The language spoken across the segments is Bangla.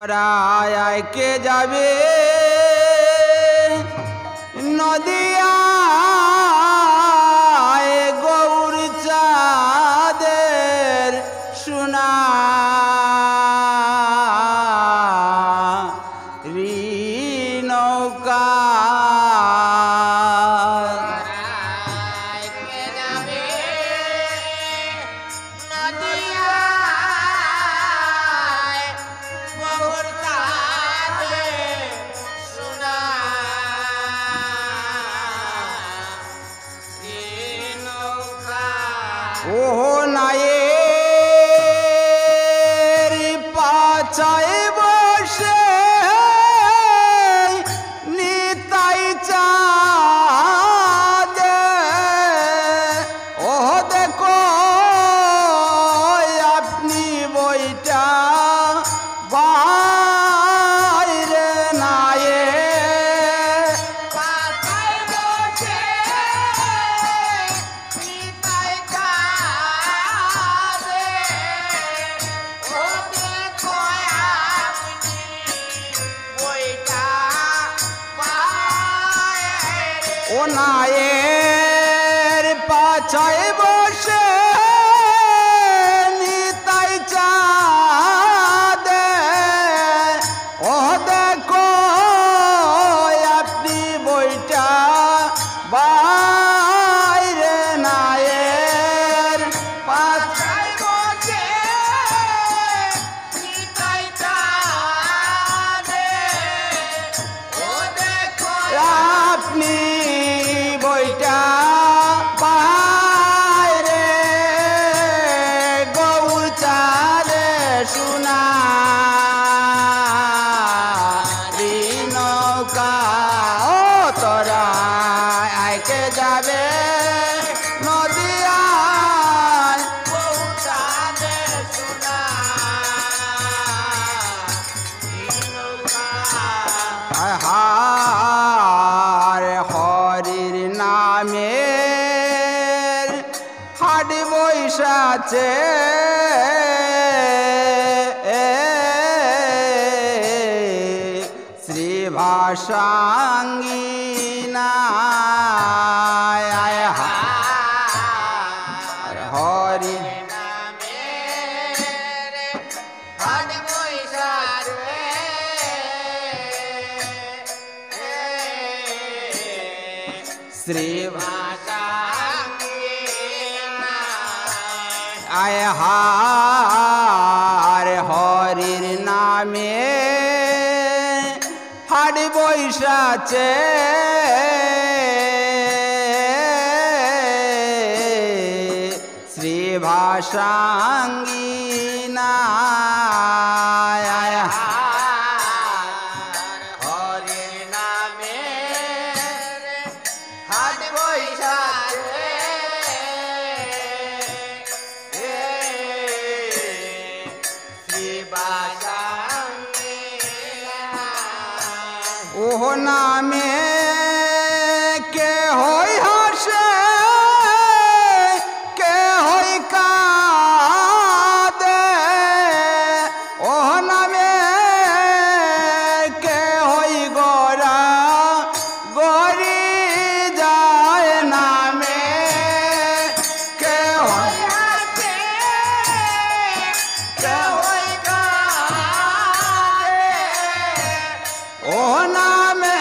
রায় কে যাবে নদিয়া গৌর চাঁদের সোনা নৌকা ওহো নায়ের পাছায় বসে নিতাই চাঁদে ওহ দেখো আপনি বইটা বাইরে নায়ে ও নায়ের পাছায় বসে নিতাই চাঁদে ও দেখো আপনি বইটা বাইরে নায়ের পাছায় বসে নিতাই চাঁদে ও দেখো আপনি বইটা বাইরে গৌর চাঁদে সোনা নৌকা ও তোরা আইকে যাবে নদিয়া গৌর চাঁদে সোনা হরির নামের হাট বৈশাছে শ্রী ভাষাঙ্গিনা হরি শ্রী আয় হার হরির নামে হাট বৈশাছে শ্রী ভাষাঙ্গিনা ওহ নামে কে হই হাসে কে হই কাঁদে ওহ নামে কে হই গোরা গরি যায় নামে কে হই হাসে কে হই কাঁদে ওহ নামে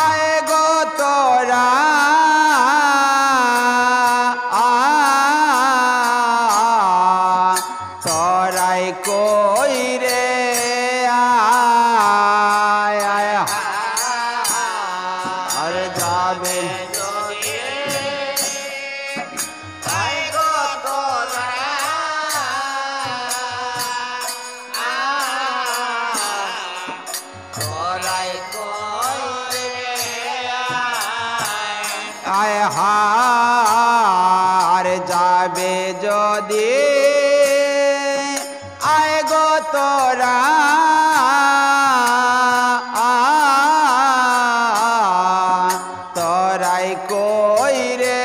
আয় গো তোরা তোরাই কই রে আয় আয় আর যাবে আয় হার যাবে যদি আয় গো তোরা তোরাই কই রে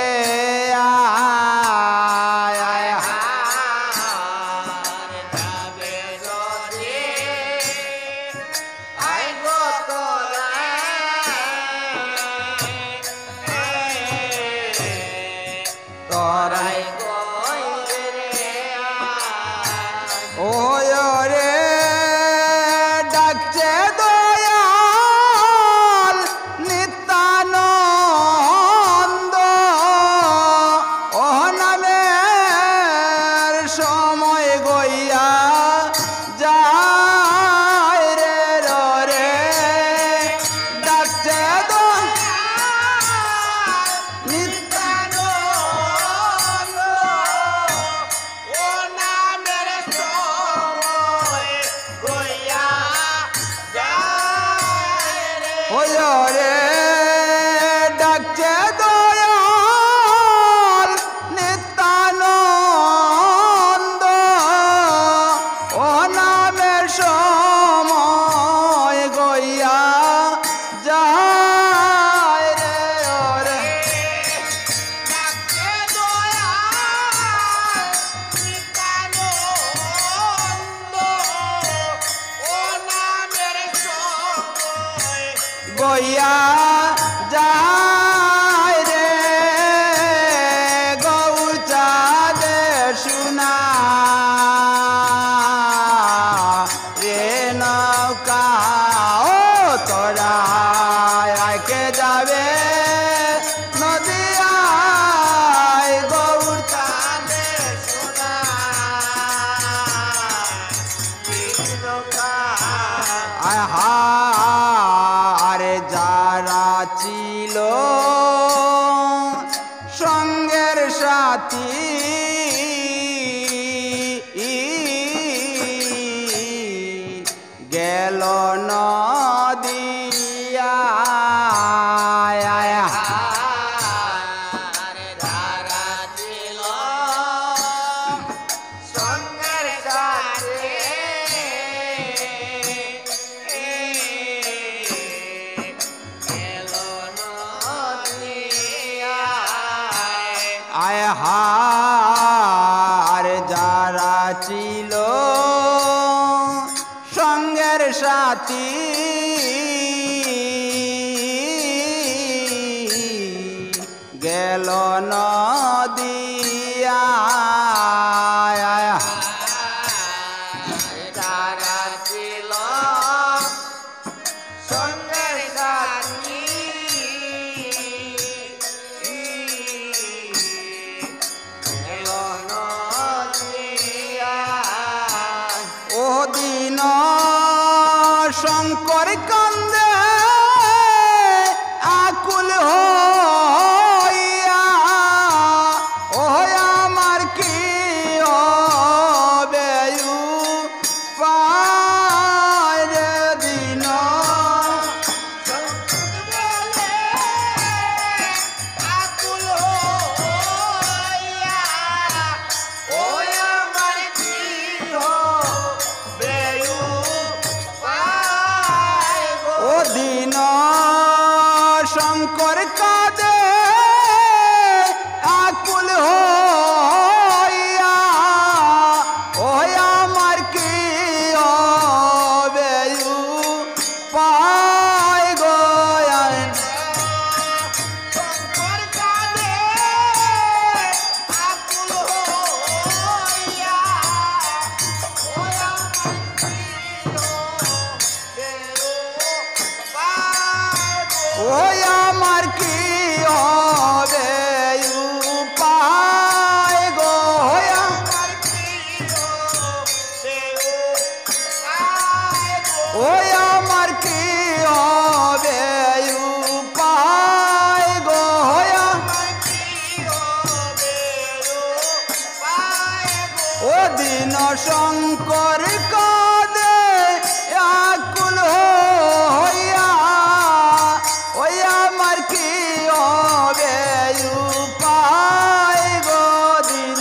আয় আয় হার যাবে যদি আয় গো তোরা তোরাই কই রে ওয় রে ডাকছে দয়াল নিত্যানন্দ ও নামের সময় গইয়া যায় রে রে ডাকছে রে ডাকছে দয়াল নিত্যানন্দ ও নামের সময় গইয়া যায় রে রে ডাকছে দয়াল নিত্যানন্দ ও নামের সময় গইয়া যায় রে গৌর চাঁদে শুনা রে নৌকা ও তোরা আইকে যাবে নদিয়ায় গৌর চাঁদে শুনা আয় হা যারা ছিল সঙ্গের সাথী গেল নদিয়া যারা ছিল সঙ্গের সাথী আয় হার যারা ছিল সঙ্গের সাথী গেল নদিয়া যারা ছিল সঙ্গের সাথী দিন শঙ্কর কান্দে আকুল হইয়া ও আমার কি হবে পায় দিন আকুল হইয়া ও আমার কি ও দিন শঙ্কর কাঁদে ওই আমার কি হবে উপায় গো ওই আমার কি হবে উপায় গো ওই আমার কি হবে উপায় গো ওই আমার কি হবে উপায় গো ও দিন শঙ্কর কাঁদে আকুল হইয়া ওই আমার কি হবে উপায় গো দিন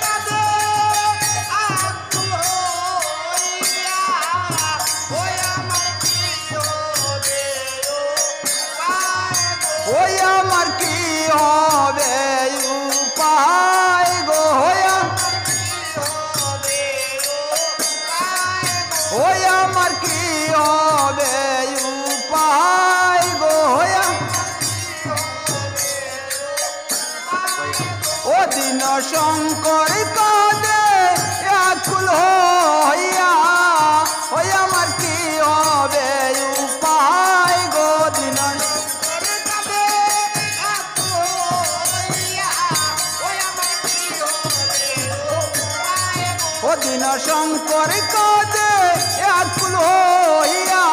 কাঁদে আকুল হইয়া ওই আমার কি হবে উপায় গো ওই আমার কি হবে উপায় গো ওই আমার কি হবে উপায় গো ও দিন শঙ্কর কাঁদে আকুল হইয়া ওই আমার কি হবে উপায় গো দিন ও দিন শঙ্কর কাঁদে আকুল হইয়া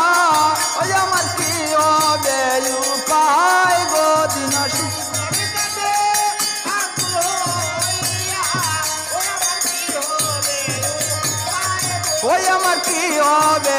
ওই আমার কি হবে উপায় গো দিন ওই আমার কি হবে